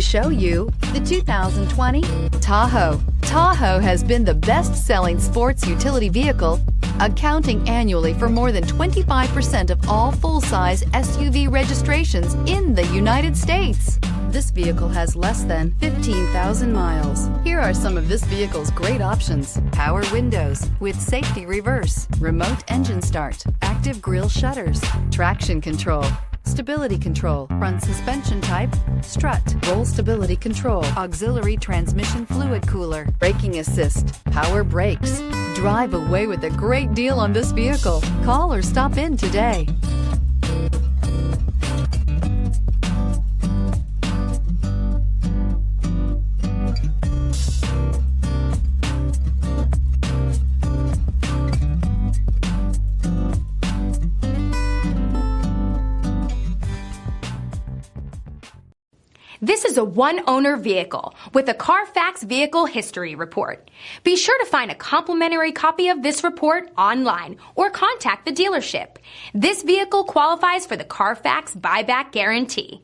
Show you the 2020 Tahoe. Tahoe has been the best-selling sports utility vehicle, accounting annually for more than 25% of all full-size SUV registrations in the United States. This vehicle has less than 15,000 miles. Here are some of this vehicle's great options: power windows with safety reverse, remote engine start, active grille shutters, traction control, stability control, front suspension type, strut, roll stability control, auxiliary transmission fluid cooler, braking assist, power brakes. Drive away with a great deal on this vehicle. Call or stop in today. This is a one-owner vehicle with a Carfax Vehicle History Report. Be sure to find a complimentary copy of this report online or contact the dealership. This vehicle qualifies for the Carfax Buyback Guarantee.